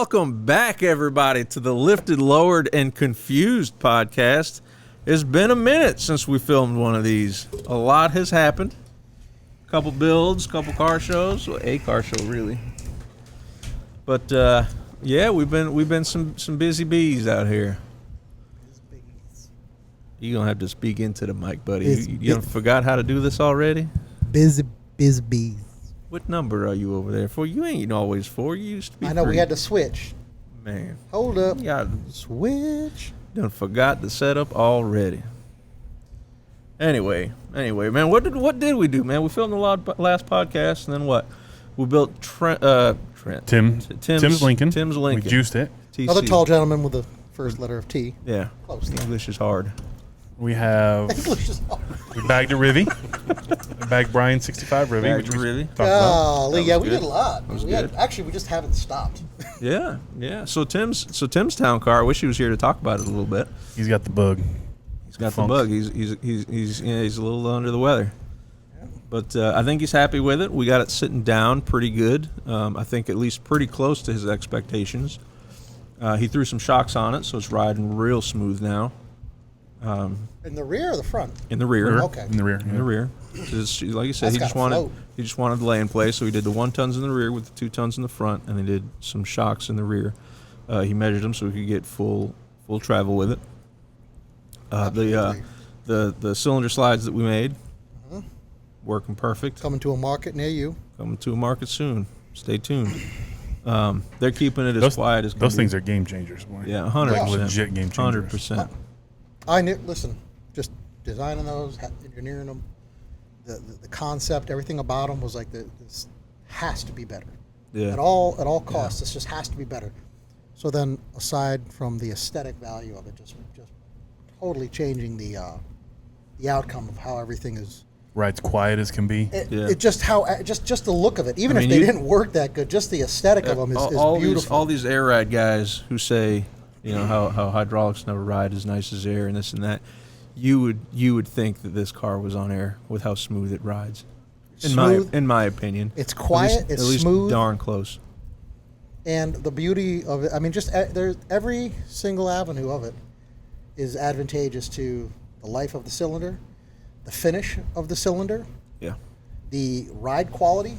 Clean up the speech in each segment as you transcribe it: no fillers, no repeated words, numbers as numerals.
Welcome back, everybody, to the Lifted, Lowered, and Confused podcast. It's been a minute since we filmed one of these. A lot has happened. A couple builds, couple car shows. Well, a car show, really. But, yeah, we've been some busy bees out here. You're going to have to speak into the mic, buddy. You forgot how to do this already? Busy bees. What number are you over there for? You ain't always for. You used to be. I know, free. we had to switch. Man. Hold up. You got switch. Done forgot the setup already. Anyway, man, what did we do, man? We filmed the last podcast, and then what? We built Tim's Lincoln. We juiced it. TC. Another tall gentleman with the first letter of T. Yeah. Close. English is hard. We have. English is hard. We bagged a Rivy. We bagged Brian's 65 Rivy. Bagged which we Rivy. talked about. Golly, yeah, we did a lot. That was good. Actually, we just haven't stopped. Yeah. So Tim's town car. I wish he was here to talk about it a little bit. He's got the bug. He's got the bug. He's a little under the weather. But I think he's happy with it. We got it sitting down pretty good. I think at least pretty close to his expectations. He threw some shocks on it, so it's riding real smooth now. In the rear or the front? In the rear. Okay. In the rear. In the rear. Like you said, he just wanted the lay in place, so he did the 1 tons in the rear with the 2 tons in the front, and he did some shocks in the rear. He measured them so he could get full travel with it. The cylinder slides that we made, working perfect. Coming to a market near you. Coming to a market soon. Stay tuned. They're keeping it as quiet as can those be. things are game changers. Boy. Yeah, 100%. Like legit game changers. 100%. Listen, just designing those, engineering them, the concept, everything about them was like this has to be better. Yeah. At all costs, this just has to be better. So then, aside from the aesthetic value of it, just totally changing the outcome of how everything is. Rides quiet as can be. It just the look of it. Even if they didn't work that good, just the aesthetic of them is beautiful. All these air ride guys who say, you know, how hydraulics never ride as nice as air and this and that, you would think that this car was on air with how smooth it rides. In my opinion, it's quiet. It's at least smooth. Darn close. And the beauty of it, I mean, just there's every single avenue of it is advantageous to the life of the cylinder, the finish of the cylinder, the ride quality,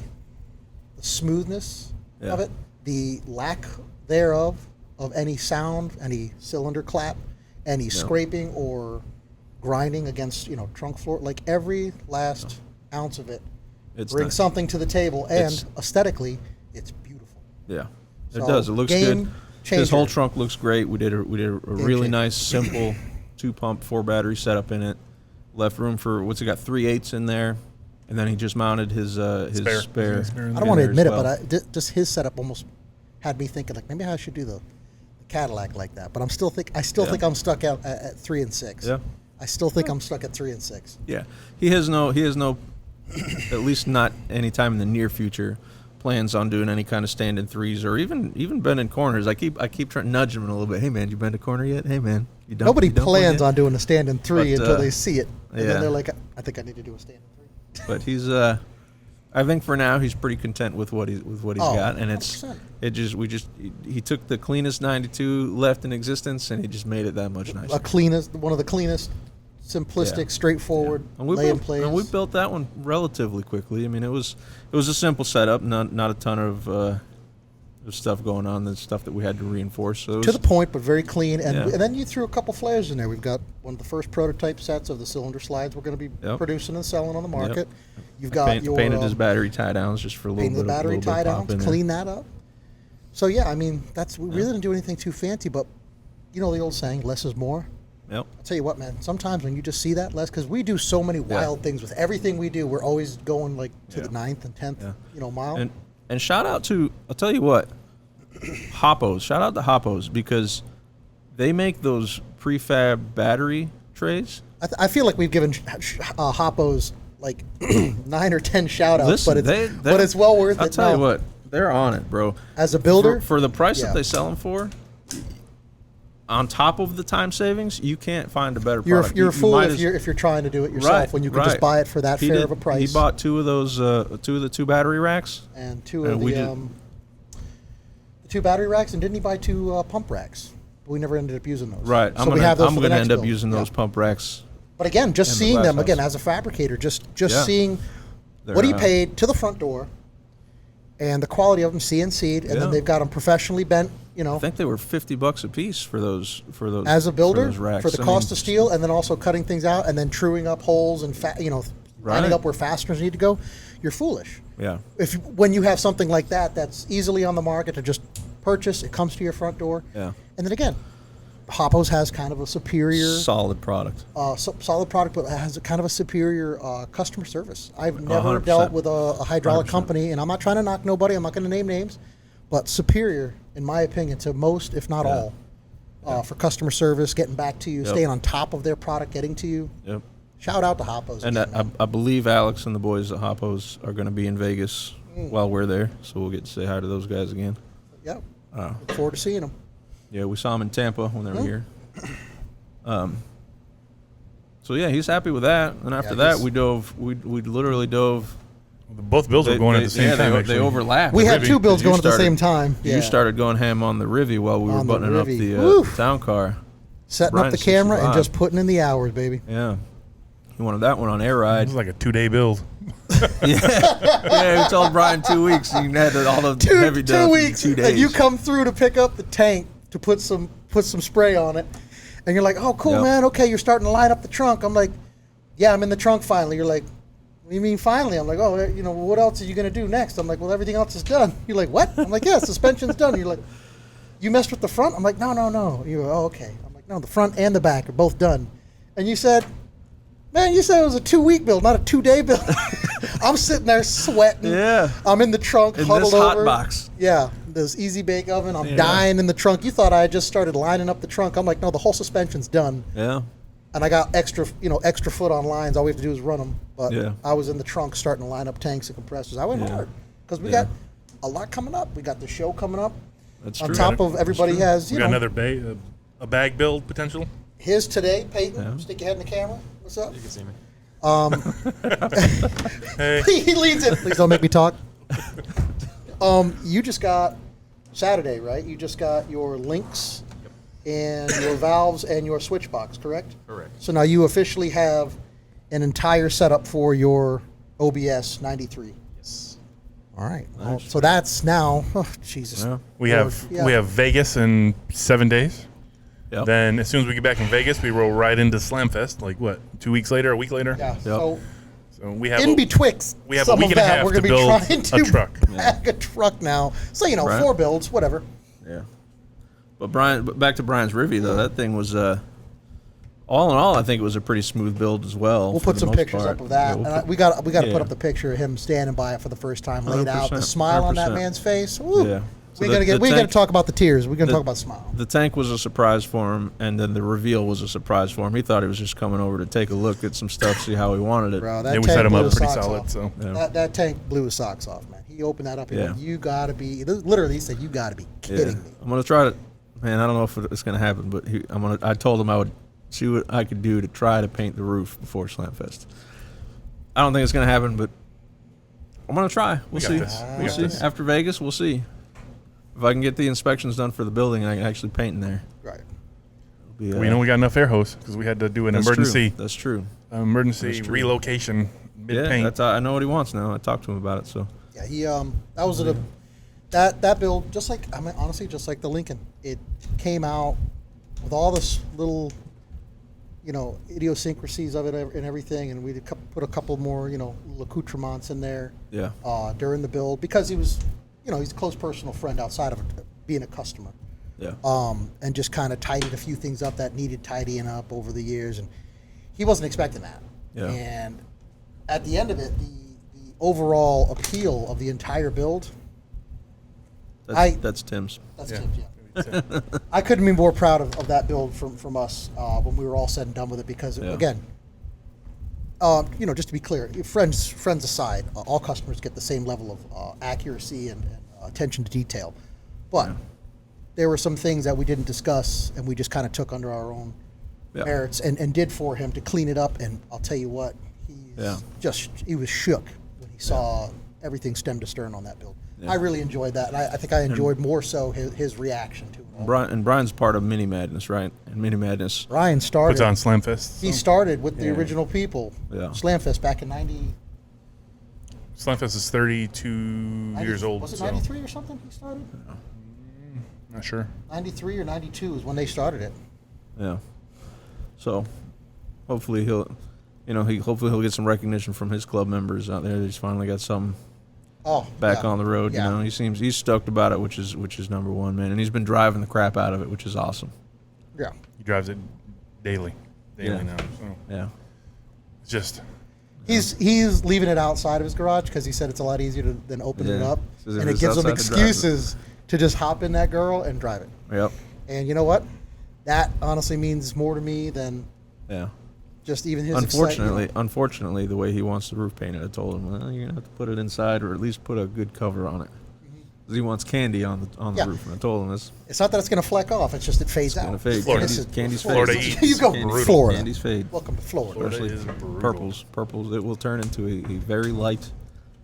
the smoothness of it, the lack thereof of any sound, any cylinder clap, any scraping or grinding against trunk floor. Like every last ounce of it brings something to the table, and aesthetically, it's beautiful. Yeah, it does. It looks good. His whole trunk looks great. We did a really nice, simple 2-pump 4-battery setup in it. Left room for what's it got? 3/8 in there, and then he just mounted his spare. I don't want to admit it, but just his setup almost had me thinking like maybe I should do the Cadillac like that. But I still think I'm stuck out at 3 and 6. Yeah, I still think I'm stuck at 3 and 6. Yeah, he has no, at least not anytime in the near future, plans on doing any kind of stand-in 3s or even bending corners. I keep trying to nudge him a little bit. Hey man, you bend a corner yet? Hey man, you don't. Nobody plans on doing a stand-in 3 until they see it, and then they're like, I think I need to do a stand-in 3. But he's I think for now he's pretty content with what he's got, and 100%. He took the cleanest 92 left in existence and he just made it that much nicer. One of the cleanest, simplistic, straightforward lay in place. And we built that one relatively quickly. I mean, it was a simple setup, not a ton of stuff going on, the stuff that we had to reinforce. So to the point, but very clean. And then you threw a couple flares in there. We've got one of the first prototype sets of the cylinder slides we're going to be producing and selling on the market. You've got painted his battery tie downs just for a little bit. Painted the battery tie downs, clean that up. So yeah, I mean we really didn't do anything too fancy, but you know the old saying, less is more. Yep. I'll tell you what, man. Sometimes when you just see that less, because we do so many wild things with everything we do, we're always going like to the 9th and 10th, mile. And shout out to, I'll tell you what, Hoppos. Shout out to Hoppos because they make those prefab battery trays. I feel like we've given Hoppos like 9 or 10 shout outs, but it's well worth it. I'll tell you what, they're on it, bro. As a builder, for the price that they sell them for, on top of the time savings, you can't find a better product. You're a fool if you're trying to do it yourself when you can just buy it for that fair of a price. He bought 2 of those, 2 of the 2 battery racks and 2 of the 2 battery racks, and didn't he buy 2 pump racks? We never ended up using those. Right. So we have those I'm for the gonna next end up build. using those Yeah. pump racks. But again, just in the seeing glass them again house. as a fabricator, just Yeah. seeing They're, what he paid to the front door, and the quality of them CNC'd, and Yeah. then they've got them professionally bent. You know, I think they were $50 a piece for those. as a builder, those racks. for the I cost mean, of steel, and then also cutting things out, and then truing up holes and lining Right. up where fasteners need to go. You're foolish. Yeah. When you have something like that, that's easily on the market to just purchase. It comes to your front door. Yeah. And then again, Hoppos has kind of a superior, Solid product. solid product, but has a kind of a superior customer service. I've never 100%. dealt with a hydraulic 100%. company, and I'm not trying to knock nobody. I'm not going to name names, but superior, in my opinion, to most, if not all, for customer service, getting back to you, Yep. staying on top of their product, getting to you. Yep. Shout out to Hoppos. And again, man. I believe Alex and the boys at Hoppos are going to be in Vegas while we're there, so we'll get to say hi to those guys again. Yeah. Look forward to seeing them. Yeah, we saw them in Tampa when they were here. So yeah, he's happy with that. And after that, he's- we dove. We literally dove. Both builds were going at the same time. They actually. overlapped. We had Rivy. 2 builds You going at the started- same time. You started going ham on the Rivy while we were On the buttoning up Rivy. the Woo. town car. Setting up the Brian's camera and 65. just putting in the hours, baby. Yeah, he wanted that one on air It ride. was like a 2-day build. Yeah, we told Brian 2 weeks. You had all the heavy Two duff in weeks, 2 days. and you come through to pick up the tank to put some spray on it, and you're like, "Oh, cool, Yep. man. Okay, you're starting to line up the trunk." I'm like, "Yeah, I'm in the trunk finally." You're like, "What do you mean finally?" I'm like, "Oh, what else are you gonna do next?" I'm like, "Well, everything else is done." You're like, "What?" I'm like, "Yeah, suspension's done." You're like, "You messed with the front?" I'm like, "No, no, no." You go, "Oh, okay." I'm like, "No, the front and the back are both done," and you said, "Man, you said it was a 2-week build, not a 2-day build." I'm sitting there sweating. Yeah. I'm in the trunk, In huddled this hot over. box. Yeah, this easy bake oven. I'm Yeah. dying in the trunk. You thought I had just started lining up the trunk. I'm like, no, the whole suspension's done. Yeah. And I got extra foot on lines. All we have to do is run them. But Yeah. I was in the trunk starting to line up tanks and compressors. I went Yeah. hard because we Yeah. got a lot coming up. We got the show coming up. That's On true. top of everybody has, We got another a bag build potential. his today, Peyton. Yeah. Stick your head in the camera. What's up? You can see me. Hey, He leads it. Please don't make me talk. You just got Saturday, right? You just got your links and your valves and your switch box, correct? Correct. So now you officially have an entire setup for your OBS 93. Yes. All right. Well, so that's now. Oh, Jesus. Yeah. we have Yeah. we have Vegas in 7 days. Yep. Then as soon as we get back from Vegas, we roll right into Slamfest. Like what? 2 weeks later, a week later. Yeah. So So we have in betwixt we have a some week of and a that, half we're to going to be build trying a to truck. pack a truck now. So Right. 4 builds, whatever. Yeah. But back to Brian's Rivy though, that thing was all in all, I think it was a pretty smooth build as well. We'll for put the some most pictures part. up of that. Yeah, we'll And put- we got to yeah. put up the picture of him standing by it for the first time, laid out, the 100%, smile on that 100%. man's face. Woo. Yeah. So We ain't the gonna tank- talk about the tears. We're gonna the- talk about smile. The tank was a surprise for him, and then the reveal was a surprise for him. He thought he was just coming over to take a look at some stuff, see how he wanted it. Bro, that Yeah, we tank set him blew up his pretty socks solid. off. So Yeah. That tank blew his socks off, man. He opened that up. He Yeah. went, "You gotta be." Literally, he said, "You gotta be Yeah. kidding me." I'm gonna try to. Man, I don't know if it's gonna happen, but I told him I would see what I could do to try to paint the roof before Slamfest. I don't think it's gonna happen, but I'm gonna try. We'll got see. this. We We'll got see. this. After Vegas, we'll see if I can get the inspections done for the building and I can actually paint in there. Right. It'll be, we know we got enough air hose because we had to do an that's emergency True. That's true. emergency That's true. relocation mid Yeah, paint. I know what he wants now. I talked to him about it. So Yeah. He that was that build just like honestly just like the Lincoln. It came out with all this little idiosyncrasies of it and everything, and we put a couple more little accoutrements in there yeah, during the build because he was he's a close personal friend outside of being a customer. yeah, And just kind of tidied a few things up that needed tidying up over the years, and he wasn't expecting that. Yeah. And at the end of it, the overall appeal of the entire build, that's Tim's. that's Yeah. Tim's, yeah. I couldn't be more proud of that build from us when we were all said and done with it because Yeah. again, just to be clear, friends aside, all customers get the same level of accuracy and attention to detail, but there were some things that we didn't discuss and we just kind of took under our own Yeah. merits and did for him to clean it up. And I'll tell you what, he was shook when he saw everything stem to stern on that build. I really enjoyed that, and I think I enjoyed more so his reaction to it all. And Brian's part of Mini Madness, right? And Mini Madness. Brian started. Puts on Slamfest. He started with the original people. Yeah. Slamfest back in 90. Slamfest is 32 years old. Was it so 93 or something he started? not sure. 93 or 92 is when they started it. Yeah. So, hopefully he'll get some recognition from his club members out there. He's finally got something back on the road. Yeah. You know, he's stoked about it, which is number one, man. And he's been driving the crap out of it, which is awesome. Yeah. He drives it daily now. So Yeah. it's just He's leaving it outside of his garage because he said it's a lot easier than opening it up, Says if and it it's gives him outside the driveway. excuses to just hop in that girl and drive it. Yep. And you know what? That honestly means more to me than Yeah. just even his Unfortunately, the way he wants the roof painted, I told him, well, you're gonna have to put it inside, or at least put a good cover on it. 'Cause he wants candy on the roof, and I told him this. It's not that it's going to fleck off; it's just it fades out. Gonna fade. Florida. Candy's Florida fade. heat. You go Candy's- Florida. Candy's fade. Welcome to Florida. Florida Especially is brutal. purples. It will turn into a very light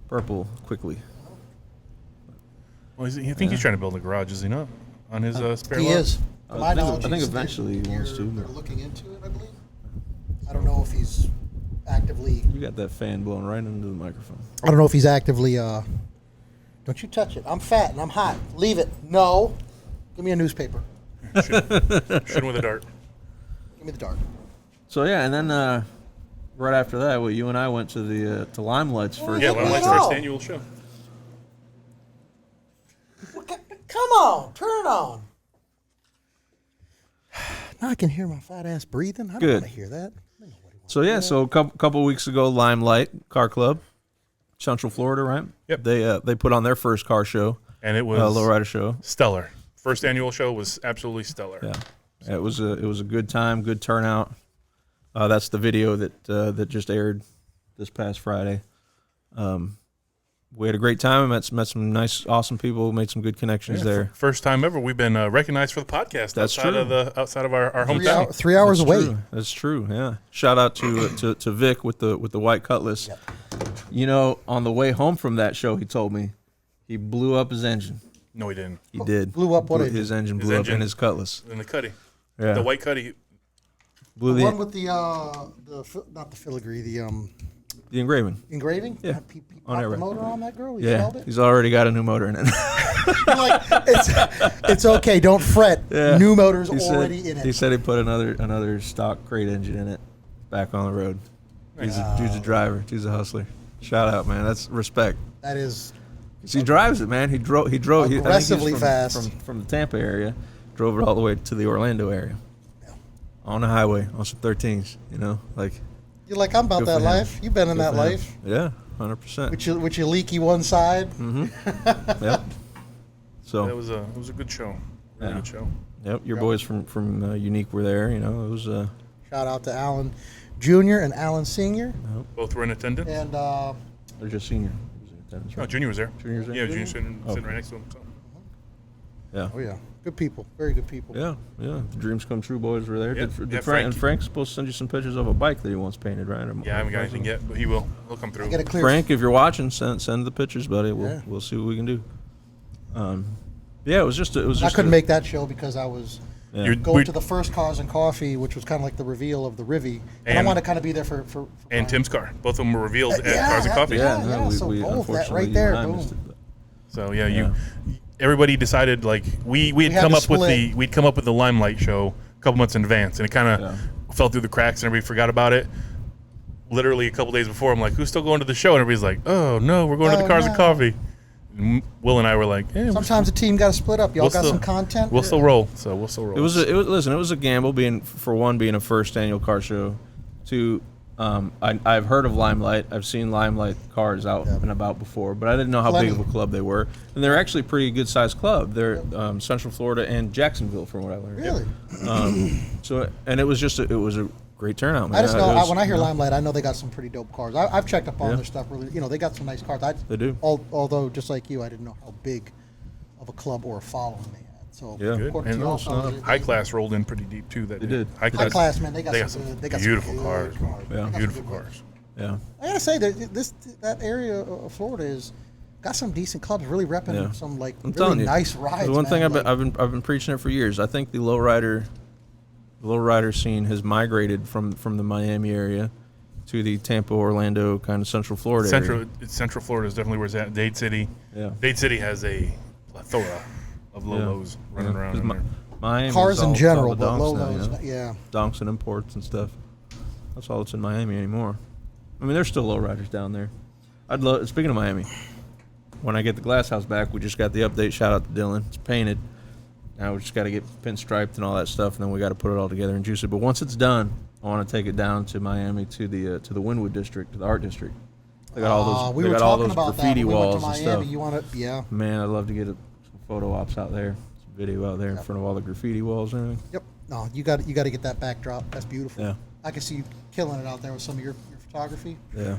purple quickly. Well, I think he's trying to build a garage, is he not? On his spare He lot? is. I To my think- knowledge, I think he's- eventually he wants to, They're but- looking into it, I believe. I don't know if he's actively. You got that fan blowing right into the microphone. I don't know if he's actively. Don't you touch it. I'm fat and I'm hot. Leave it. No. Give me a newspaper. Shoot him with a dart. Give me the dart. So yeah, and then right after that, you and I went to the to Limelight's first. Yeah, Well, Limelight's no. first annual show. Come on. Turn it on. Now I can hear my fat ass breathing. I don't Good. want to hear that. So yeah, so a couple weeks ago, Limelight Car Club, Central Florida, right? Yep. They put on their first car show, And it was Lowrider show. stellar. First annual show was absolutely stellar. Yeah, it was a good time, good turnout. That's the video that just aired this past Friday. We had a great time. Met some nice, awesome people. Made some good connections there. First time ever we've been recognized for the podcast That's outside true. outside of our hometown. 3 hours That's away. true. That's true. Yeah. Shout out to Vic with the white Cutlass. Yep. You know, on the way home from that show, he told me he blew up his engine. No, he didn't. He did. Blew up what? His engine His blew up engine. in his Cutlass. In the Cuddy. Yeah. The white Cuddy. Blew The the one with the not the filigree, the engraving. engraving. Yeah. He On popped there, the right. motor on that girl. He Yeah. shelled it. He's already got a new motor in it. You're like, it's okay. Don't fret. Yeah. New motor's He already said, in it. He said he put another stock crate engine in it, back on the road. Dude's a driver. Dude's a hustler. Shout out, man. That's respect. That is 'Cause he drives it, man. He drove. I think he's Aggressively from, fast. from the Tampa area, drove it all the way to the Orlando area, on the highway on some 13s. You know, like you're like I'm about Good that for him. life. You've been in good that for him. life. Yeah, 100%. With your leaky one side. Yep. So It was a good show. Very Yeah. good show. yep, your boys from Unique were there. You know, it was Shout out to Alan Jr. and Alan Sr. Both were in attendance. And they're just senior. That's No, right. Junior was there. Junior's there? Yeah, Junior sitting Okay. right next to him. So. Yeah. oh yeah, good people, very good people. Yeah, yeah. The Dreams Come True boys were there. Yeah, Did yeah, Frank, and Frank. Frank's supposed to send you some pictures of a bike that he wants painted, right? Yeah, I haven't got anything yet, but he will. He'll come through. Get a clear. Frank, if you're watching, send the pictures, buddy. Yeah. We'll see what we can do. Yeah, it was just I couldn't make that show because I was Yeah. You're- going we- to the first Cars and Coffee, which was kind of like the reveal of the Rivy, and I And- want to kind of be there for and Brian. Tim's car. Both of them were revealed at Yeah, Cars and Coffee. yeah. Yeah, so we both that unfortunately right you there, and I boom. missed it, but- So yeah, everybody decided like we had had come to up with split. we'd come up with the Limelight show a couple months in advance, and it kind of fell through the cracks, and everybody forgot about it. Literally a couple days before, I'm like, "Who's still going to the show?" And everybody's like, "Oh no, we're going to Oh, the Cars and no. Coffee." And Will and I were like, "Yeah, Sometimes the team got to split up. Y'all we'll got still- some content. We'll still roll." So we'll still roll. It was a gamble being a first annual car show. Two, I've heard of Limelight. I've seen Limelight cars out and about before, but I didn't know how Plenty. big of a club they were. And they're actually a pretty good sized club. They're Central Florida and Jacksonville, from what I learned. Really? So it was it was a great turnout, man. I just know It was, when I hear you know, Limelight, I know they got some pretty dope cars. I've checked up on Yeah. their stuff. Really, they got some nice cars. They do. Although, just like you, I didn't know how big of a club or a following they had. So, Yeah. Good. according And to y'all, also, fellas, High Class rolled in pretty deep too. That They day. did. High High Class, man, they got some good, beautiful good cars. Yeah. Yeah. Beautiful cars. Yeah. I gotta say that that area of Florida is got some decent clubs, really repping some like I'm really telling you, nice rides. The one thing man. I've been preaching it for years. I think the lowrider scene has migrated from the Miami area to the Tampa, Orlando, kind of Central Florida area. Central Florida is definitely where it's at. Dade City. Yeah. Dade City has a plethora of Lolos running around in there. Miami Cars in general, but donks Lolos, now, yeah. Donks and imports and stuff. That's all that's in Miami anymore. I mean, there's still lowriders down there. Speaking of Miami, when I get the glass house back, we just got the update. Shout out to Dylan. It's painted. Now we just got to get pinstriped and all that stuff, and then we got to put it all together and juice it. But once it's done, I want to take it down to Miami to the Wynwood district, to the art district. They got all those. We they were got all talking those about graffiti that. When walls we went to and Miami. stuff. You want to, yeah. Man, I'd love to get some photo ops out there, some video out there in front of all the graffiti walls and everything. Yep. No, you got to get that backdrop. That's beautiful. Yeah. I can see you killing it out there with some of your photography. Yeah,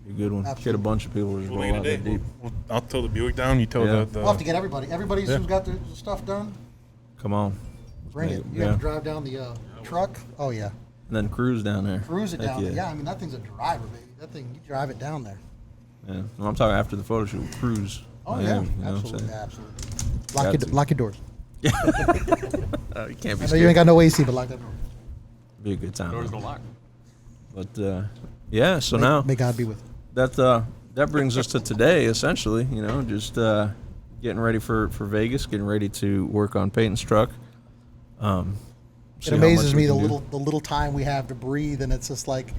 be a good one. Absolutely. Get a bunch of people to just We'll roll make it out today. that deep. I'll tow the Buick down. You tow Yeah. the We'll have to get everybody. Everybody Yeah. who's got the stuff done, Come on, bring make it. it, You have yeah. to drive down the truck. Oh yeah, and then cruise down there. cruise it Heck down. Yeah. Yeah, I mean that thing's a driver, baby. That thing, you drive it down there. Yeah. Well, I'm talking after the photo shoot. Cruise. Oh Miami, yeah, you know what I'm absolutely, saying? absolutely. Lock your doors. You can't be I know scared. you ain't got no AC, but lock that door. Be a good time. Doors though. don't lock. But yeah, so now May God be with you. that brings us to today, essentially. You know, just getting ready for Vegas, getting ready to work on Peyton's truck. It See how amazes much we me the can do. little time we have to breathe, and it's just like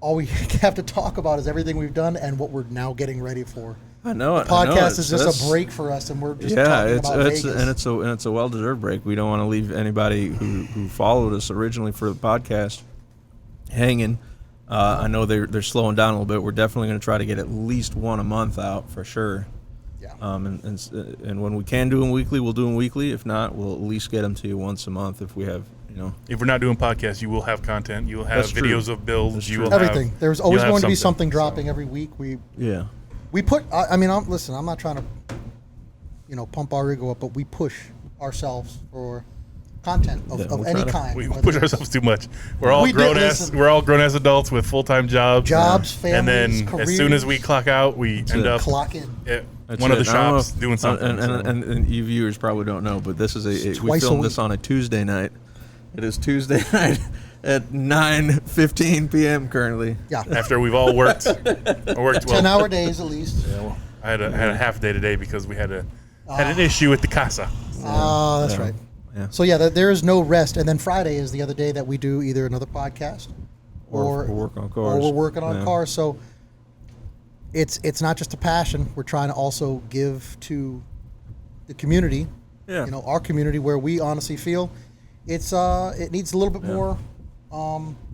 all we have to talk about is everything we've done and what we're now getting ready for. I know it. Podcast is just a break for us, and we're just Yeah, talking it's about Vegas. and it's a well deserved break. We don't want to leave anybody who followed us originally for the podcast hanging. I know they're slowing down a little bit. We're definitely going to try to get at least one a month out for sure. Yeah. And when we can do them weekly, we'll do them weekly. If not, we'll at least get them to you once a month if we have, you know. If we're not doing podcasts, you will have content. You will have That's true. videos of builds. That's You true. will Everything. have, There's always you'll have going to be something dropping so. every week. Yeah. We put. I mean, listen. I'm not trying to, pump our ego up, but we push ourselves for content Yeah, of we any try to- kind. We whether push it's ourselves too much. We're all We did, grown ass. listen. We're all grown ass adults with full time jobs. Jobs, and then families, as soon as we careers. clock out, we end it. up Clock in. at That's one of it. the I don't know shops if- doing something. And you viewers probably don't know, but this is we twice a filmed week. this on a Tuesday night. It is Tuesday night at 9:15 p.m. currently. Yeah. After we've all worked, well. 10-hour days at least. Yeah, well, I had a half day today because we had an issue with the casa. Oh, that's Yeah. right. Yeah. So yeah, there is no rest, and then Friday is the other day that we do either another podcast Or work on or cars. we're working on Yeah. cars. So it's not just a passion. We're trying to also give to the community. Yeah. Our community where we honestly feel it needs a little bit Yeah. more.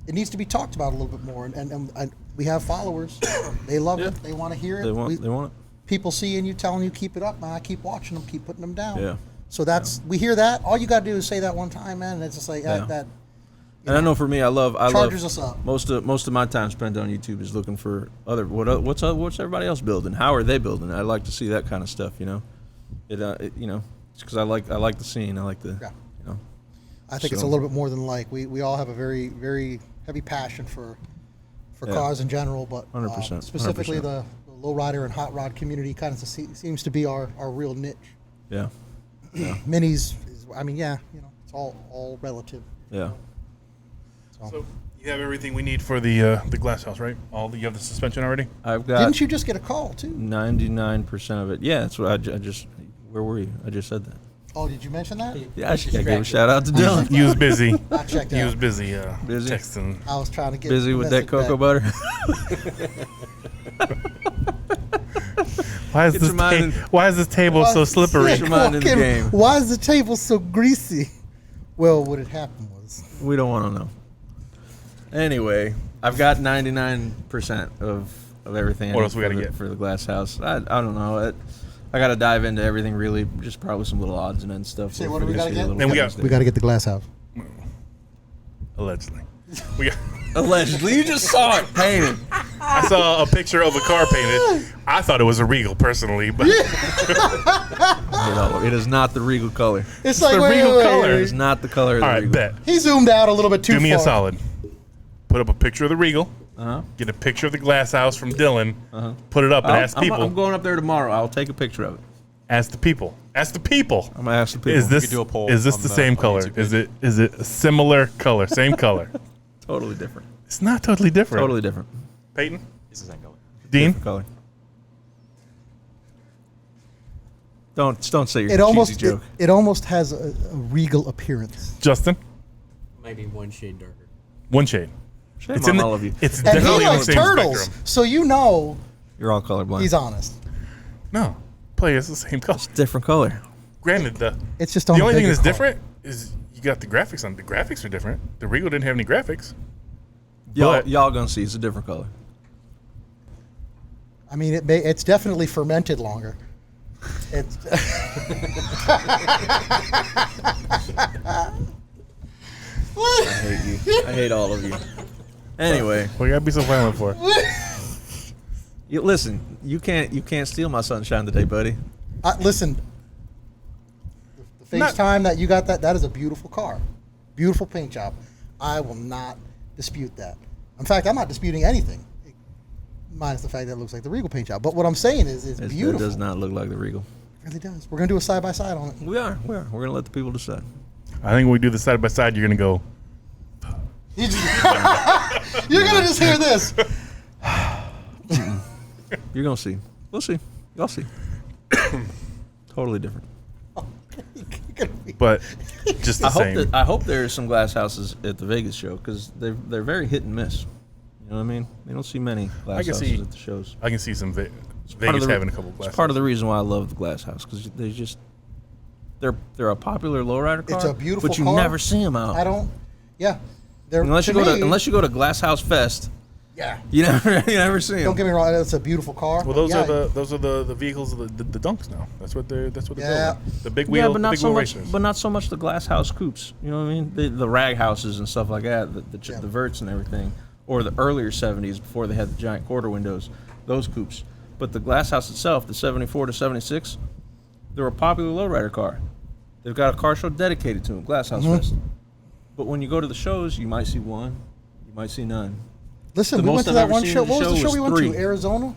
It needs to be talked about a little bit more, and we have followers. They love Yeah. it. They want to hear it. They want it. People seeing you, telling you, keep it up, man. I keep watching them, keep putting them down. Yeah. So we hear that. All you got to do is say that one time, man, and it's just like Yeah. that. And I know for me, I love Charges us up. most of my time spent on YouTube is looking for what's everybody else building? How are they building? I like to see that kind of stuff. It's because I like the scene. I like the Yeah. you know. I think it's a So- little bit more than like. We all have a very, very heavy passion for Yeah. cars in general, but 100%, specifically 100%. the lowrider and hot rod community kind of seems to be our real niche. Yeah. Yeah. Minis, it's all relative. Yeah. So you have everything we need for the glass house, right? You have the suspension already. I've got Didn't you just get a call too? 99% of it. Yeah, that's what I just. Where were you? I just said that. Oh, did you mention that? Yeah, I gave a shout out to Dylan. He was busy. I checked He out. was busy. Busy? Texting. I was trying to get Busy the with that message cocoa back. butter. Why is Get this your mind Why is this table so slippery? Get your mind in the game. Why is the table so greasy? Well, what had happened was We don't want to know. Anyway, I've got 99% of everything. I What need else we gotta get? for the glass house? I don't know. I got to dive into everything really. Just probably some little odds and ends stuff. Say, for what do we this gotta here get? little Then we got- Tuesday. we got to get the glass house. Allegedly. We got, Allegedly, you just saw it painted. I saw a picture of a car painted. I thought it was a Regal personally, but It is not the Regal color. It's the Regal color. It is not the color of the all right, Regal. bet. He zoomed out a little bit too Do me far. a solid. Put up a picture of the Regal get a picture of the glass house from Dylan, put it up, and ask people. I'm going up there tomorrow. I'll take a picture of it. Ask the people. Ask the people. I'm gonna ask the people. Is this do a poll is this on the the- same on color? YouTube Is it a similar color? Same color? Totally different. It's not totally different. Totally different. Peyton, It's the same color. Dean, Different color. Don't say your It cheesy almost joke. it almost has a regal appearance. Justin, Maybe one shade darker. one shade. Shame It's on in the, all of you. It's And he definitely on the likes same turtles, spectrum. so you know You're all colorblind. he's honest. No, play it's the same color. different color. Granted, the It's just on the only thing bigger that's car. different is you got the graphics on. The graphics are different. The Regal didn't have any graphics. But- Y'all gonna see it's a different color. I mean, it's definitely fermented longer. It's I hate you. I hate all of you. Anyway, What you gotta be so violent for? listen. You can't steal my sunshine today, buddy. listen. The Not- FaceTime that you got that is a beautiful car, beautiful paint job. I will not dispute that. In fact, I'm not disputing anything, minus the fact that it looks like the Regal paint job. But what I'm saying is, it's It beautiful. does not look like the Regal. It really does. We're gonna do a side by side on it. We are. We're gonna let the people decide. I think when we do the side by side, you're gonna go. You're gonna just hear this. You're gonna see. We'll see. Y'all see. Totally different. You're gonna be- But just the same. I hope there are some glass houses at the Vegas show because they're very hit and miss. You know what I mean? You don't see many glass can houses see- at the shows. I can see some Part Vegas of the- having a couple glass. It's part of the reason why I love the glass house because they're a popular lowrider car. It's a beautiful but you car. never see them out. I don't. Yeah. They're, unless you to go me, to Glass House Fest, Yeah. you never see them. Don't get me wrong. It's a beautiful car. Well, those yeah, are the vehicles of the Dunks now. That's what they're Yeah. building. The big wheel, Yeah, but the not big so wheel much. racers. But not so much the glass house coupes. You know what I mean? The rag houses and stuff like that. The verts and everything, or the earlier '70s before they had the giant quarter windows. Those coupes. But the glass house itself, the '74 to '76, they're a popular lowrider car. They've got a car show dedicated to them, Glass House Fest. But when you go to the shows, you might see one, you might see none. Listen, The we most went to I've that ever one seen show. in the What was the show show we was went to? 3. Arizona.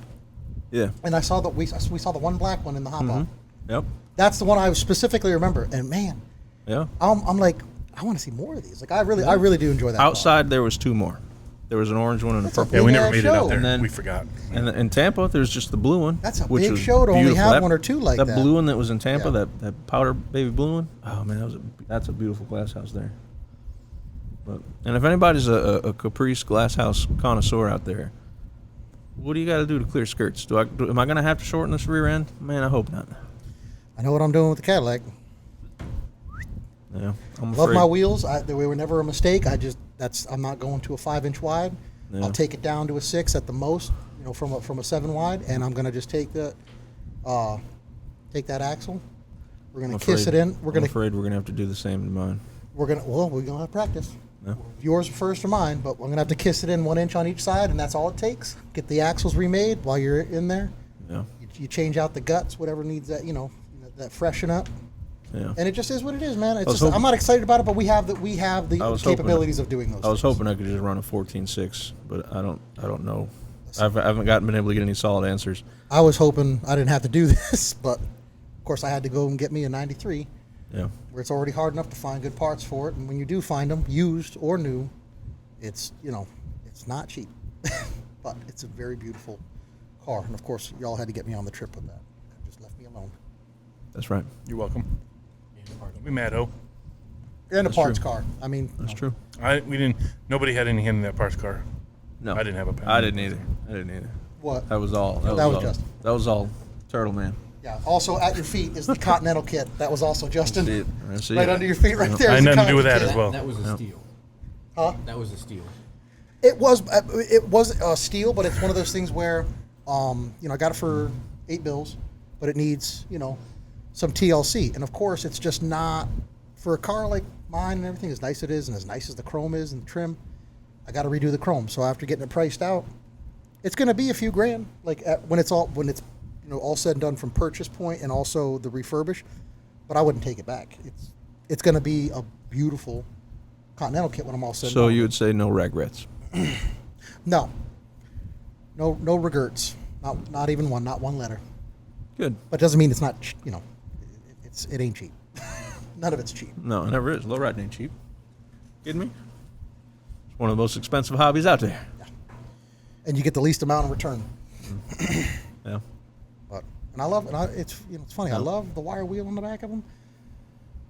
Yeah. And I saw we saw the one black one in the hop Mm-hmm. up. Yep. That's the one I specifically remember. And man, Yeah. I'm like, I want to see more of these. Like I really do enjoy that. car. Outside there was 2 more. There was an orange one and a That's a purple. yeah, we big never ass made it show. out there. And then- we forgot. And in Tampa, there's just the blue one. That's a which big was show to only beautiful. have one or two like that. That blue one that was in Tampa, Yeah. that powder baby blue one. Oh man, that's a beautiful glass house there. But and if anybody's a Caprice glass house connoisseur out there, what do you got to do to clear skirts? Am I going to have to shorten this rear end? Man, I hope not. I know what I'm doing with the Cadillac. Yeah, I'm Love afraid. my wheels. They were never a mistake. I'm not going to a 5-inch wide. Yeah. I'll take it down to a 6 at the most. You know, from a 7 wide, and I'm gonna just take that axle. We're gonna I'm kiss it afraid- in. I'm afraid we're going to have to do the same to mine. We're gonna have practice. Yeah. Yours first or mine, but we're gonna have to kiss it in 1 inch on each side, and that's all it takes. Get the axles remade while you're in there. Yeah, You change out the guts, whatever needs that, that freshen up, yeah. and it just is what it is, man. It's was just, hoping- I'm not excited about it, but we have the I was hoping- capabilities of doing those. I was things. hoping I could just run a 14.6, but I don't know. I haven't been able to get any solid answers. I was hoping I didn't have to do this, but of course I had to go and get me a 93, Yeah. where it's already hard enough to find good parts for it, and when you do find them, used or new, it's it's not cheap, but it's a very beautiful car, and of course y'all had to get me on the trip with that. Just left me alone. That's right. You're welcome. Don't be mad, ho. And a That's parts true. car. I mean, That's true. We didn't. Nobody had any hand in that parts car. No, I didn't have a pen. I didn't either. What? That was all. That was all. Justin. That was all. Turtle Man. Yeah. Also at your feet is the Continental kit. That was also Justin. See it. I see Right it. under your feet, right there. I is had the nothing to do with that Continental as well. That was a steal. Huh? That was a steal. It was a steal, but it's one of those things where, I got it for $8, but it needs, some TLC, and of course, it's just not for a car like mine and everything as nice it is, and as nice as the chrome is and the trim. I got to redo the chrome, so after getting it priced out, it's going to be a few grand. Like when it's all said and done from purchase point and also the refurbish, but I wouldn't take it back. It's going to be a beautiful Continental kit when I'm all said and So done. you would say no regrets. No, no regrets. Not even one. Not one letter. Good. But doesn't mean it's not. It ain't cheap. None of it's cheap. No, it never is. Lowriding ain't cheap. Kidding me? It's one of the most expensive hobbies out there. Yeah. And you get the least amount in return. Yeah. And I love, it's funny. I love the wire wheel on the back of them.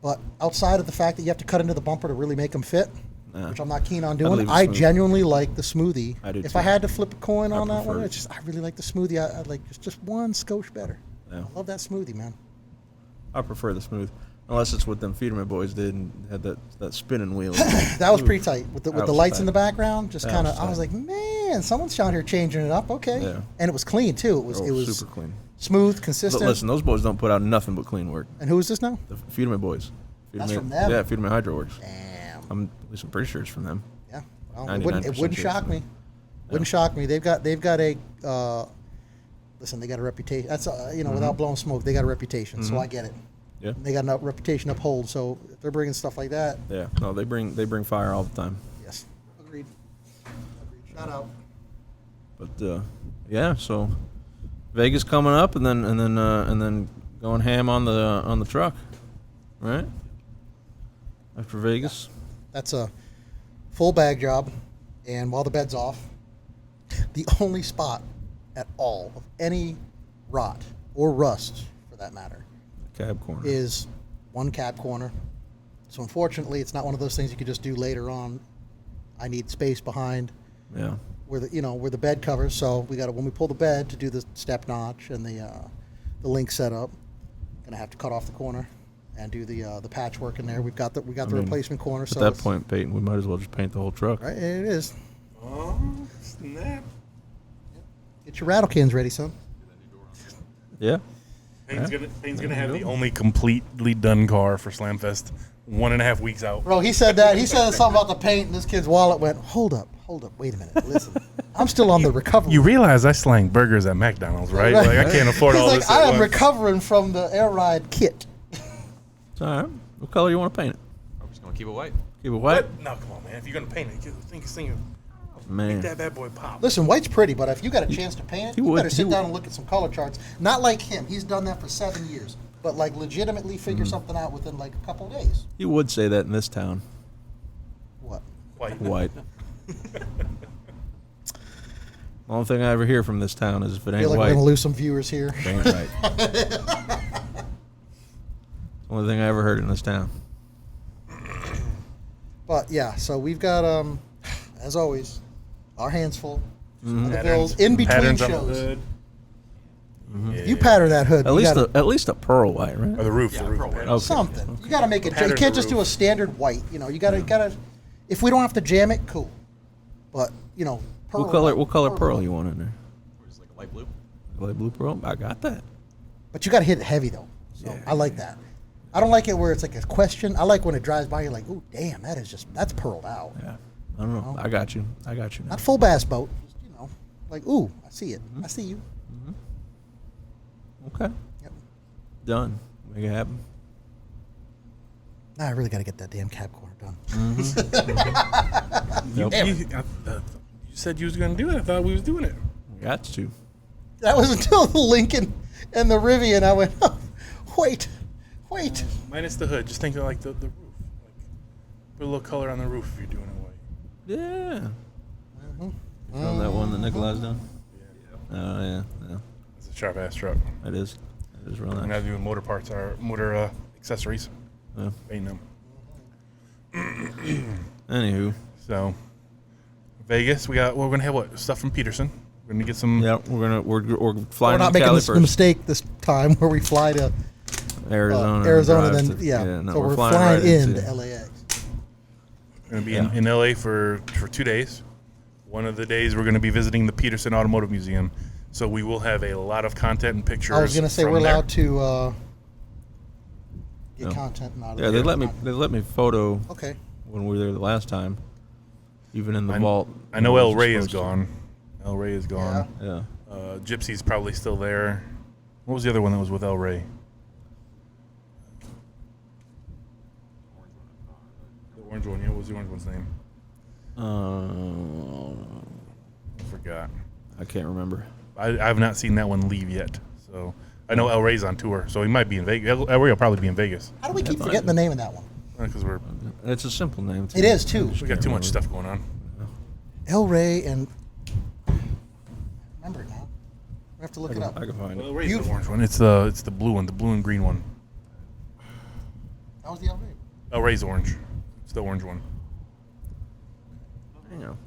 But outside of the fact that you have to cut into the bumper to really make them fit, which I'm not keen on doing, I genuinely like the smoothie. I do if too. I had to flip a coin on that one, prefer it. it's just I really like the smoothie. I like just one skosh better. Yeah. I love that smoothie, man. I prefer the smooth. Unless it's what them Feederman boys did and had that spinning wheel. That was pretty tight with the That was lights in tight. the background. Just That kind of, was I was tight. like, man, someone's out here changing it up. Okay, Yeah. and it was clean too. It was super clean. smooth, But consistent. listen, those boys don't put out nothing but clean work. And who is this now? The Feederman boys. That's Feederman- from them? Yeah, Feederman Hydro Works. Damn. I'm pretty sure it's from them. Yeah. Well, 99% it wouldn't sure shock it's me. Wouldn't shock me. They've got a listen. They got a reputation. That's without blowing smoke, they got a reputation. So I get it. Yeah. They got a reputation to uphold. So if they're bringing stuff like that, Yeah. No, they bring fire all the time. yes, agreed. Shout out. But yeah, so Vegas coming up, and then going ham on the truck, right? After Vegas. That's a full bag job, and while the bed's off, the only spot at all of any rot or rust, for that matter, Cab corner. is one cab corner. So unfortunately, it's not one of those things you could just do later on. I need space behind Yeah. where the bed covers. So we got to, when we pull the bed to do the step notch and the link setup, gonna have to cut off the corner and do the patchwork in there. We got the replacement corner. At So that it's- point, Peyton, we might as well just paint the whole truck. right, it is. Oh, snap. Get your rattle cans ready, son. Yeah. Payne's gonna have the only completely done car for Slamfest. 1.5 weeks out. Bro, he said that. He said something about the paint, and this kid's wallet went, hold up, wait a minute, listen. I'm still on the recovery. You realize I slang burgers at McDonald's, right? Like I can't afford He's all like, this. I at am once. recovering from the air ride kit. It's all right. What color you want to paint it? I'm just gonna keep it white. Keep it white? What? No, come on, man. If you're gonna paint it, think Man. make that bad boy pop. Listen, white's pretty, but if you got a chance to paint it, he you would- better sit he down would- and look at some color charts. Not like him. He's done that for 7 years. But like legitimately figure something out within like a couple days. You would say that in this town. What? White. White. Only thing I ever hear from this town is if it I ain't feel like white, we're gonna lose some viewers here. it ain't right. Only thing I ever heard in this town. But yeah, so we've got as always, our hands full. Mm-hmm. The bills in between Patterns on the shows. hood. If you pattern that hood, At you least gotta, at least a pearl white, right? Or the roof. Yeah, the roof. pearl white. pattern. Okay. something. You gotta make it. You Pattern can't the just do a roof. standard white. You gotta. If we don't have to jam it, cool. But pearl. What color pearl you want in there? Or just like a light blue. Light blue pearl? I got that. But you gotta hit it heavy though. So Yeah. I like that. I don't like it where it's like a question. I like when it drives by, you're like, ooh, damn, that's pearled out. Yeah. I don't know. I got you. I got you now. Not full bass boat. Just, like, ooh, I see it. I see you. Okay. Yep. Done. Make it happen. Nah, I really got to get that damn cab corner done. Nope. You said you was gonna do it. I thought we was doing it. Got to. That was until the Lincoln and the Rivian. I went, oh, wait. Minus the hood. Just think of like the roof. Like put a little color on the roof if you're doing it white. Yeah. On that one that Nikolai's done? Oh, yeah. Yeah. It's a sharp ass truck. It is. It is real I'm nice. not doing motor parts or motor accessories. Yeah. Painting them. Anywho. So Vegas, we're gonna have what stuff from Peterson. We're gonna get some. Yeah, we're We're flying not to making Cali the first. mistake this time where we fly to Arizona. Arizona, drive then to- no, so we're flying flying right into into- LAX. We're gonna be Yeah. in LA for 2 days. One of the days we're gonna be visiting the Peterson Automotive Museum. So we will have a lot of content and pictures. I was gonna say from we're there. allowed to get No. content out of Yeah, they let me photo Okay. when we were there the last time, even in the I- vault. I know when El wasn't Rey is supposed to. gone. El Rey is gone. Yeah. Gypsy's probably still there. What was the other one that was with El Rey? The orange one. Yeah, what was the orange one's name? Uh, I forgot. I can't remember. I have not seen that one leave yet. So I know El Rey's on tour, so he might be in Vegas. El Rey will probably be in Vegas How do we keep forgetting the name of that one? because It's a simple name. Too. It is too. we got too much stuff going on. El Rey and remember it now. We have to look it up. I can find El it. Rey's the orange one. It's the blue one, the blue and green one. That was the El Rey. El Rey's orange. It's the orange one. Hang on,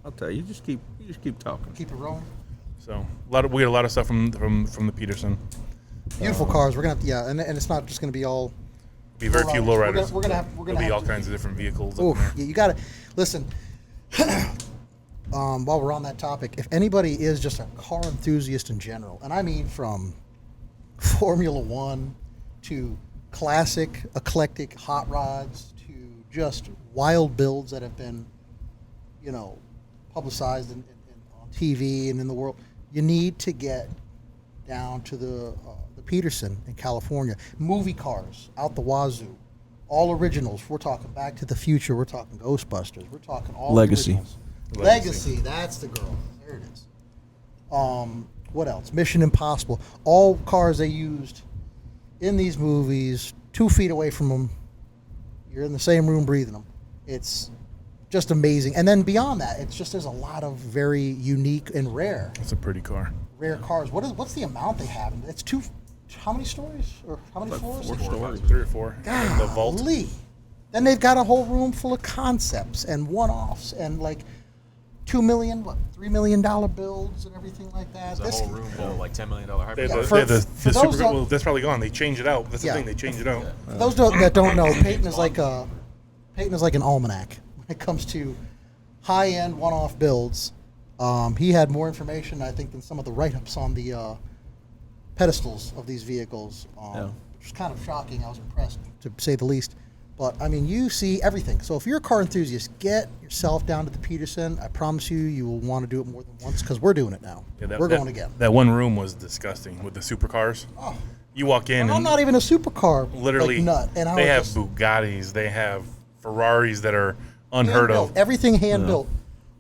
I'll tell you. You just keep talking. Keep it rolling. So we got a lot of stuff from the Peterson. Beautiful cars. We're gonna have, and it's not just gonna be all. Be very few lowriders. We're gonna There'll be all kinds of different vehicles. up Oh, in there. yeah, you got to listen. While we're on that topic, if anybody is just a car enthusiast in general, and I mean from Formula One to classic, eclectic hot rods to just wild builds that have been, publicized on TV and in the world, you need to get down to the Peterson in California. Movie cars out the wazoo. All originals. We're talking Back to the Future. We're talking Ghostbusters. We're talking all Legacy. originals. Legacy. That's the girl. There it is. What else? Mission Impossible. All cars they used in these movies. 2 feet away from them. You're in the same room breathing them. It's just amazing. And then beyond that, it's just there's a lot of very unique and rare It's a pretty car. cars. What's the amount they have? It's how many stories or how many floors? 3 or 4. And the vault. Golly. Then they've got a whole room full of concepts and one-offs and like $2 million, $3 million builds and everything like that. There's a whole room full of like $10 million hybrids. for those that- well, that's probably gone. They changed it out. That's Yeah. the thing. They changed it out. For those that don't know, Peyton is like an almanac when it comes to high-end one-off builds. He had more information, I think, than some of the write-ups on the pedestals of these vehicles, which is kind of shocking. I was impressed, to say the least. But, I mean, you see everything. So if you're a car enthusiast, get yourself down to the Peterson. I promise you will want to do it more than once because we're doing it now. Yeah, we're going again. That one room was disgusting with the supercars. Oh. You walk in And I'm and not even a supercar literally nut. And I they have was just Bugattis, they have Ferraris that are unheard hand-built. of. Everything hand-built.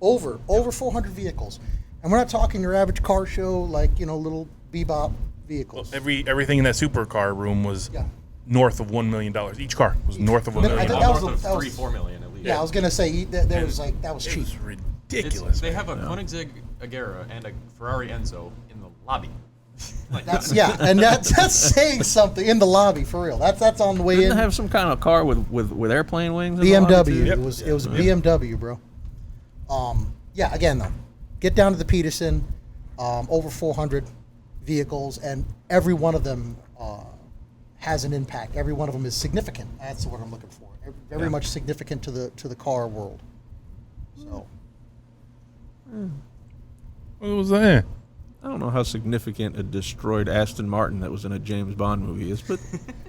Over 400 vehicles. And we're not talking your average car show like, little bebop vehicles. Everything in that supercar room was Yeah. north of $1 million. Each car was north of $1 I million. think North that of was- 3-4 million at least. Yeah, I was gonna say there was that was It cheap. was ridiculous. They have a Koenigsegg Agera and a Ferrari Enzo in the lobby. Like, And that's saying something in the lobby for real. That's on the way Didn't in. they have some kind of car with airplane wings? in the lobby, BMW. too? It was a BMW, bro. Yeah. Again though, get down to the Peterson. Over 400 vehicles, and every one of them has an impact. Every one of them is significant. That's what I'm looking for. Very much significant to the car world. So What was that? I don't know how significant a destroyed Aston Martin that was in a James Bond movie is, but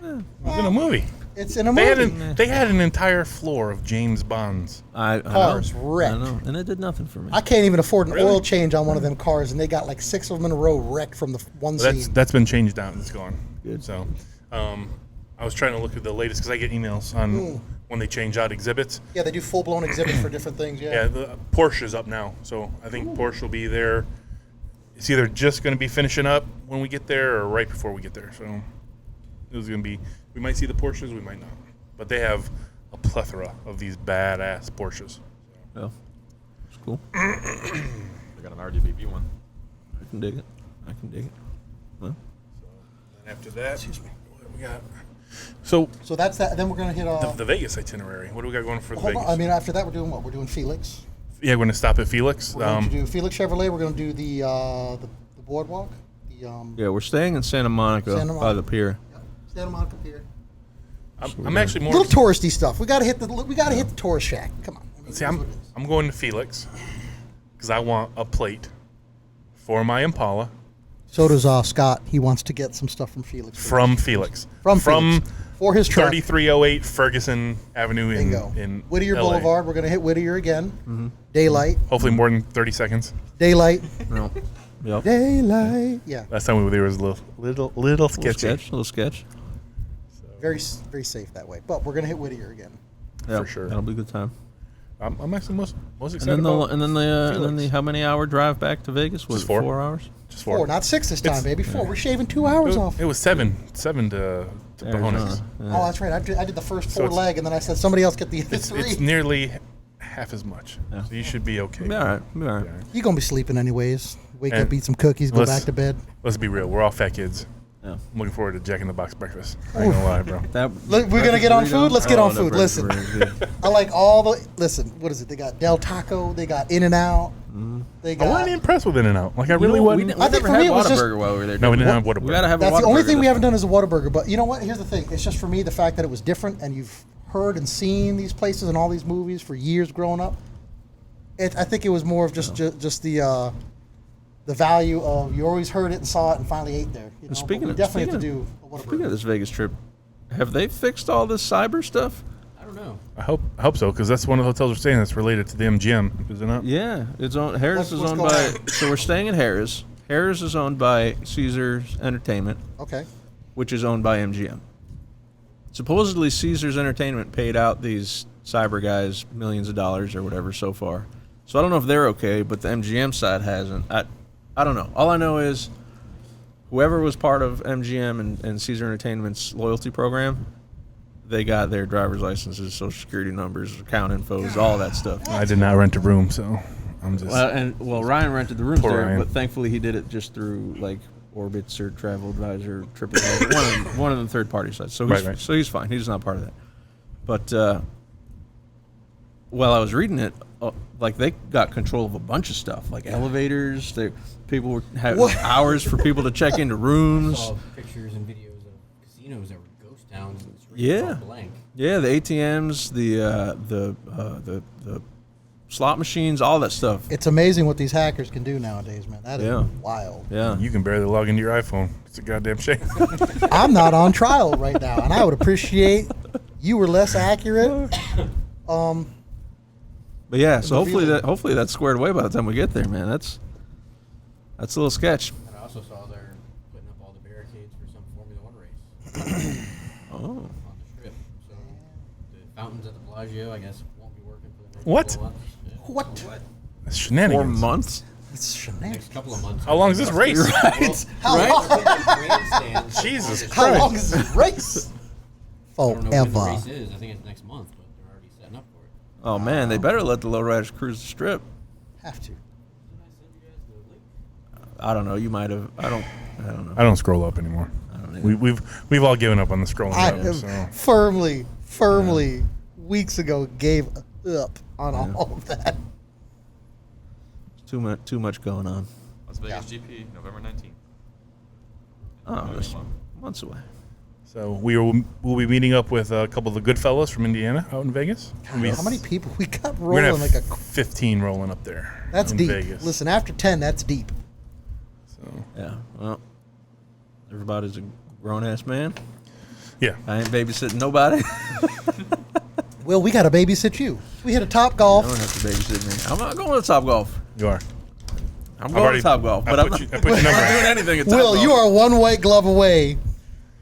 It was in a movie. it's in a They movie. they had an entire floor of James Bonds. I Cars know, wrecked. I know, and it did nothing for me. I can't even afford an Really? oil change on one of them cars, and they got like 6 of them in a row wrecked from the one scene. That's been changed out. It's gone. Good. So, I was trying to look at the latest because I get emails on when they change out exhibits. Yeah, they do full-blown exhibits for different things. Yeah, the Porsche is up now, so I think Porsche will be there. It's either just going to be finishing up when we get there or right before we get there. So it was going to be. We might see the Porsches, we might not, but they have a plethora of these badass Porsches. Yeah, it's cool. they got an RDBB one. I can dig it. Well, And after that, excuse me, what we got? So So that's that. Then we're gonna hit. the Vegas itinerary. What do we got going for the Hold Vegas? on. I mean, after that, we're doing what? We're doing Felix. Yeah, we're going to stop at Felix. We're going to do Felix Chevrolet. We're going to do the boardwalk. yeah, we're staying in Santa Monica, Santa by Monica. the pier. Santa Monica Pier. I'm actually more. Little touristy stuff. We got to hit the tourist shack. Come on. I mean, See, it is what it is. I'm going to Felix because I want a plate for my Impala So does Scott. He wants to get some stuff from Felix. from Felix. From Felix. For his truck. 3308 Ferguson Avenue Bingo. in Whittier LA. Boulevard. We're going to hit Whittier again. Daylight. Hopefully more than 30 seconds. Daylight. No. Yep. Daylight. Yeah. Last time we were there was a little sketchy. Little sketch. Very very safe that way. But we're going to hit Whittier again. Yeah, For sure. That'll be a good time. I'm actually most And excited then about. the how many hour drive back to Vegas? Was Just it four. 4 hours? Just 4, not 6 this time, It's- baby. 4. We're shaving 2 hours off. It was 7 to Pajones. Arizona. Oh, that's right. I did the first So 4 it's- leg, and then I said somebody else get the other It's 3. nearly half as much. Yeah. So you should be okay. Be all right. Be all right. You're gonna be sleeping anyways. Wake And up, eat some cookies, go let's- back to bed. Let's be real. We're all fat kids. Yeah. I'm looking forward to Jack in the Box breakfast. I ain't gonna lie, bro. That, We're gonna get on food? Let's get on food. Listen. Listen. I like all the. Listen, what is it? They got Del Taco. They got In and Out. They I got. wasn't impressed with In-N-Out. Like I really wasn't. I think never for had me it was just- Whataburger while we were there. No, we did didn't have Whataburger. We gotta have a That's the only Whataburger thing we this haven't time. done is a Whataburger. But you know what? Here's the thing. It's just for me the fact that it was different, and you've heard and seen these places and all these movies for years growing up. I think it was more of just the value of you always heard it and saw it and finally ate there. You know? Speaking But we of- definitely speaking have to do a Whataburger. Speaking of this Vegas trip, have they fixed all this cyber stuff? I don't know. I hope so, because that's one of the hotels we're staying that's related to the MGM, is it not? Yeah, it's on. Harris is What's owned going by. on? So we're staying at Harris. Harris is owned by Caesars Entertainment, Okay. which is owned by MGM. Supposedly, Caesars Entertainment paid out these cyber guys millions of dollars or whatever so far. So I don't know if they're okay, but the MGM side hasn't. I don't know. All I know is whoever was part of MGM and Caesar Entertainment's loyalty program, they got their driver's licenses, social security numbers, account infos, all that stuff. I did not rent a room, so I'm just. Well, Ryan rented the rooms Poor there, Ryan. but thankfully he did it just through like Orbitz or Travel Advisor, TripAdvisor, one of the third party sites. So Right. so he's fine. He's not part of that. But while I was reading it, like they got control of a bunch of stuff, like elevators. People were having What? hours for people to check into I rooms. saw pictures and videos of casinos that were ghost towns and the streets Yeah. all blank. Yeah, the ATMs, the slot machines, all that stuff. It's amazing what these hackers can do nowadays, man. That is Yeah. wild. Yeah. You can barely log into your iPhone. It's a goddamn shame. I'm not on trial right now, and I would appreciate you were less accurate. But yeah, so Revealing. hopefully that's squared away by the time we get there, man. That's a little sketch. And I also saw they're putting up all the barricades for some Formula One race Oh. on the strip. So the fountains at the Bellagio, I guess, won't be working for the next What? couple of months. Yeah. What? It's 4 shenanigans. months? It's Next shenanigans. couple of months. How long is this race? Right. How Right? long? Grandstands. Jesus I How Christ. long is this race? don't know when the Forever. race is. I think it's next month, but they're already setting up for it. Oh man, they better let the Lowriders cruise the strip. Have to. Didn't I send you guys the link? I don't know. You might have. I don't know. I don't scroll up anymore. I don't either. We've all given up on the scrolling I up. have So. firmly, weeks ago gave up on all of that. Too much going on. Las Vegas GP, November 19th. Oh, that's months away. So we'll be meeting up with a couple of the good fellas from Indiana out in Vegas. How many people we got We're gonna rolling have like a? 15 rolling up there. That's in deep. Vegas. Listen, after 10, that's deep. So, Yeah. Well, everybody's a grown ass man. yeah. I ain't babysitting nobody. Will, we got to babysit you. We hit a Top I Golf. don't have to babysit me. I'm not going to Top Golf. You are. I'm going to Top Golf, but I'm not I put your number doing in. anything at Top Will, Golf. you are one white glove away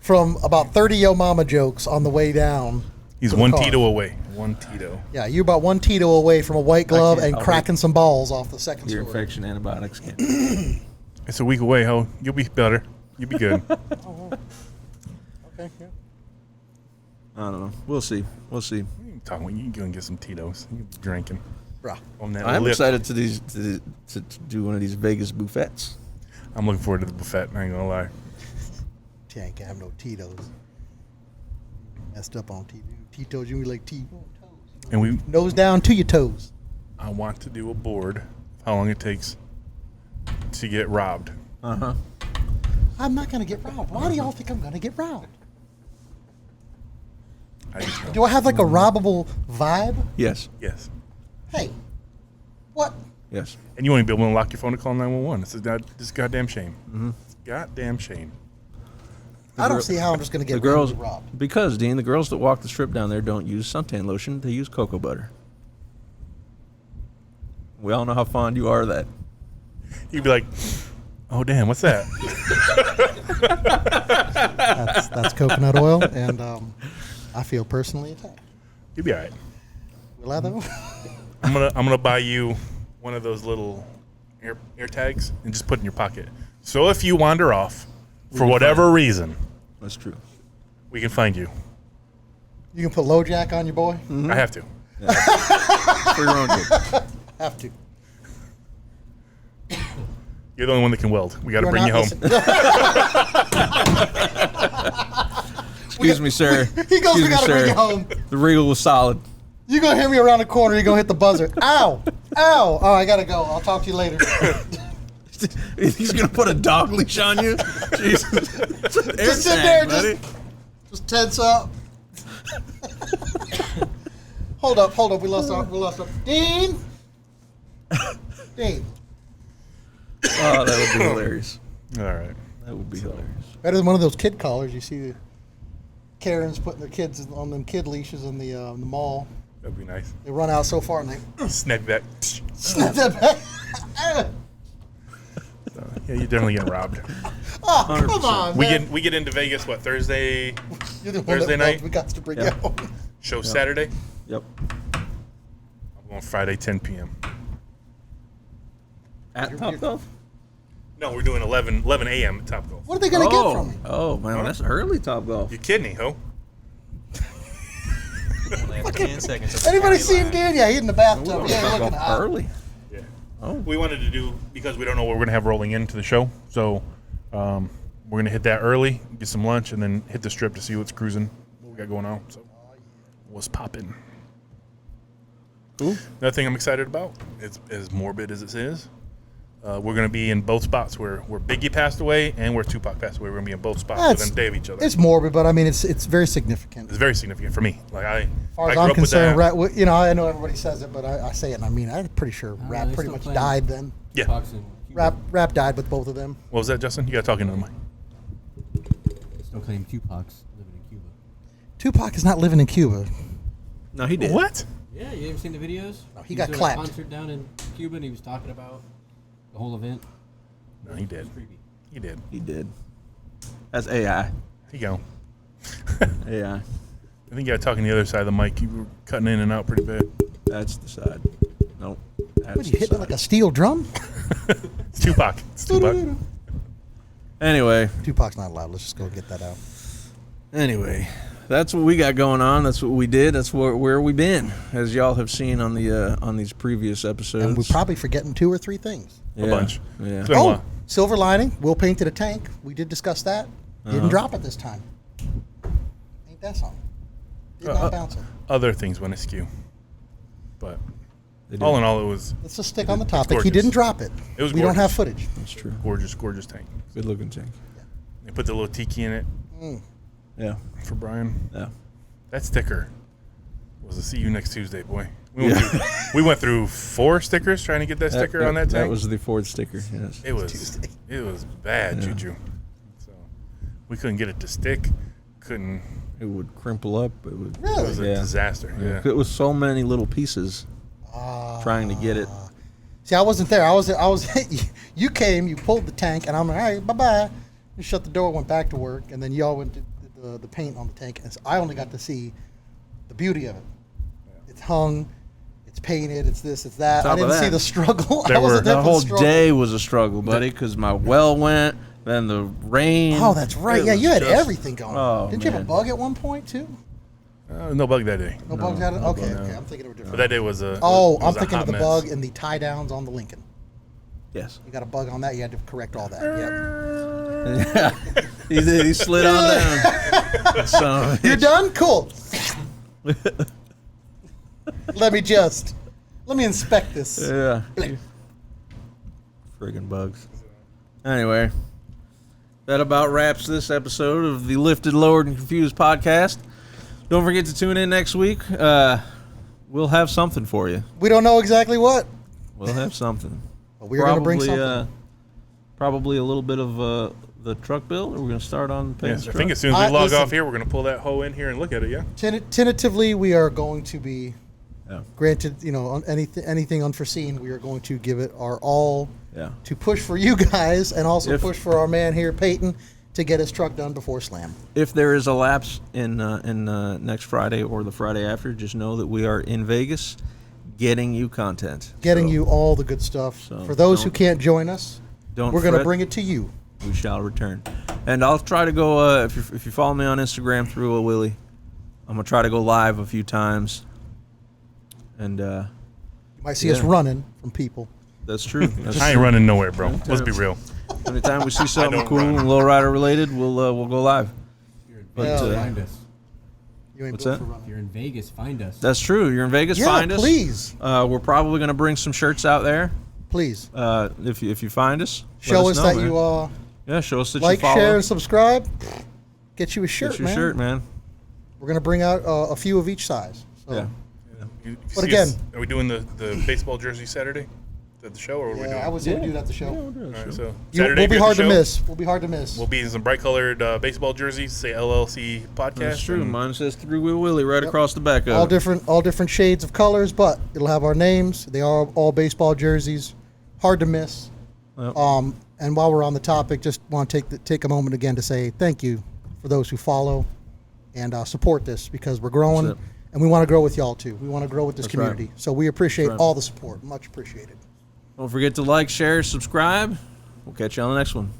from about 30 Yo Mama jokes on the way down. He's to the one car. Tito away. One Tito. Yeah, you're about one Tito away from a white glove can't- and I'll cracking some balls off the second Ear story. infection, antibiotics. Can't. It's a week away. Ho, you'll be better. You'll be good. Okay, yeah. I don't know. We'll see. We'll see. You can go and get some Tito's. You can be drinking Bruh. on that I'm lift. excited to do one of these Vegas buffets. I'm looking forward to the buffet. I ain't gonna lie. I ain't gonna have no Tito's. Messed up on Tito's. You be like Tito's. And Nose down to your toes. I want to do a board. How long it takes to get robbed? Uh huh. I'm not gonna get robbed. Why do y'all think I'm gonna get robbed? I just know. Do I have like a robbable vibe? Yes. Yes. Hey, what? Yes. And you won't be able to unlock your phone to call 911. This is goddamn shame. Mm-hmm. Goddamn shame. I don't see how I'm just gonna get The girls, randomly robbed. because Dean, the girls that walk the strip down there don't use suntan lotion; they use cocoa butter. We all know how fond you are of that. You'd be like, oh, damn, what's that? That's coconut oil, and I feel personally attacked. You'd be all right. Leather? I'm gonna buy you one of those little air tags and just put it in your pocket. So if you wander off for whatever reason, That's true. we can find you. You can put low jack on your boy? I have to. For your own good. Have to. You're the only one that can weld. We got to You're bring you not home. Excuse me, sir. He goes, Excuse we me, got to bring sir. you home. The Regal was solid. You're going to hear me around the corner. You're going to hit the buzzer. Ow. Ow. Oh, I got to go. I'll talk to you later. He's gonna put a dog leash on you. Jesus. Just sit there. Just tense up. Hold up. We lost our. Dean. Dean. Oh, that would be hilarious. All right. That would be hilarious. Better than one of those kid collars. You see the Karens putting their kids on them kid leashes in the mall. That'd be nice. They run out so far and they Snap back. snap that back. Yeah, you're definitely getting robbed. Oh, come 100%. on, We man. get into Vegas Thursday You're the one Thursday that night? we got to bring Yeah. you home. show Saturday. Yep. I'm going Friday 10 p.m. At Top Golf? No, we're doing 11 a.m. at Top Golf. What are they going to get from me? Oh man, that's early Top Golf. You kidding me, ho? Only have 10 seconds. of the Anybody county seen line. Dan? Yeah, he's in the bathtub. Ooh, Yeah, Top looking Golf hot. early. Yeah. Oh. We wanted to do, because we don't know what we're going to have rolling into the show, so we're going to hit that early, get some lunch, and then hit the strip to see what's cruising, what we got going on. So, what's popping? Cool. Another thing I'm excited about, it's as morbid as it is, we're going to be in both spots where Biggie passed away and where Tupac passed away. We're going to be in both spots within a day of each other. It's morbid, but I mean, it's very significant. It's very significant for me. Like As far I as grew I'm up with concerned, that. rap, you know, I know everybody says it, but I say it and I mean, I'm pretty sure rap they're pretty still much playing. died then. Yeah. Fox and Cuba. Rap died with both of them. What was that, Justin? You got to talk into the mic. Still claim Tupac's living in Cuba. Tupac is not living in Cuba. No, he did. What? Yeah, you ever seen the videos? he was got doing clapped. A concert down in Cuba, and he was talking about the whole event. No, he It did. was creepy. He did. He did. That's AI. Here you go. AI. I think you got to talk on the other side of the mic. You were cutting in and out pretty bad. That's the side. Nope. That's What, you the hitting it like side. a steel drum? It's Tupac. It's Tupac. Anyway, Tupac's not allowed. Let's just go get that out. that's what we got going on. That's what we did. That's where we been, as y'all have seen on the on these previous episodes. And we're probably forgetting 2 or 3 things. A bunch. Yeah. It's been a Oh, while. silver lining. Will painted a tank. We did discuss that. Didn't drop it this time. Ain't that something? Did not bounce it. Other things went askew. But They did. all in all, it was Let's just stick on the topic. He gorgeous. didn't drop it. It was We don't have gorgeous. footage. That's true. gorgeous, gorgeous tank. Good looking tank. They put the little tiki in it Yeah. for Brian. Yeah. That sticker was a see you next Tuesday, boy. We went through 4 stickers trying to get that sticker on that tank. That was the Ford sticker. Yes. It was bad, Yeah. Juju. So we couldn't get it to stick. Couldn't. It would crimple up. It would. It Really? was a Yeah. disaster. Yeah. It was so many little pieces trying to get it. See, I wasn't there. I was. You came. You pulled the tank, and I'm like, all right, bye bye. You shut the door, went back to work, and then y'all went to the paint on the tank, and so I only got to see the beauty of it. It's hung, it's painted, it's this, it's that. Top I of didn't see that, the struggle. there I wasn't were- there The for whole struggle. day was a struggle, buddy, because my well went, then the rain. Oh, that's right. It Yeah, was you had just- everything going. Oh, Didn't you have a man. bug at one point too? No bug that day. No, bugs out of. no Okay, bug. okay. I'm thinking of a different. But that day was a. Oh, it was I'm a thinking hot of the mess. bug and the tie downs on the Lincoln. Yes. You got a bug on that. You had to correct all that. Yep. He did. He slid on down. Son of a You're bitch. done? Cool. let me inspect this. Yeah. Friggin' bugs. Anyway, that about wraps this episode of the Lifted, Lowered, and Confused podcast. Don't forget to tune in next week. We'll have something for you. We don't know exactly what, We'll have something. but we're going to bring something. Probably a little bit of the truck build, or we're going to start on painting Yes, the I think truck? as soon as we log Listen. off here, we're going to pull that hoe in here and look at it, yeah? Tentatively, we are going to be Yeah. granted, anything unforeseen, we are going to give it our all Yeah. to push for you guys and also If- push for our man here, Peyton. to get his truck done before Slam. If there is a lapse in next Friday or the Friday after, just know that we are in Vegas getting you content. Getting So you all the good stuff. so For those who don't- can't join us, don't we're going to fret. bring it to you. We shall return. And I'll try to go, if you follow me on Instagram through Willie, I'm going to try to go live a few times. And You might see us Yeah. running from people. that's true. That's I ain't true. running nowhere, bro. Let's be real. Anytime we see something don't cool run. and lowrider related, we'll go live. If you're in But, Vegas, uh, find us. You ain't What's built that? for If running. you're in Vegas, find us. That's true. You're in Vegas, Yeah, find us. please. We're probably going to bring some shirts out there. Please. If you find us, Show let us know, that man. you Yeah, show us that like, you follow. share, and subscribe. Get you a shirt, Get your man. shirt, man. We're going to bring out a few of each size. So. Yeah. You But see again- us- are we doing the baseball jersey Saturday at the show, or what are we doing? Yeah, I was going to do that at the show. All right, so You, Saturday, we'll if be you're at hard the to show, miss. We'll be hard to miss. We'll be in some bright-colored baseball jerseys, say LLC podcast. That's true. and Mine says Three Wheel Willie right across the back of all it. different shades of colors, but it'll have our names. They are all baseball jerseys. Hard to miss. Yep. And while we're on the topic, just want to take a moment again to say thank you for those who follow and support this, because we're growing That's it. and we want to grow with y'all too. We want to grow with this That's right. community. So we appreciate That's right. all the support. Much appreciated. Don't forget to like, share, subscribe. We'll catch you on the next one.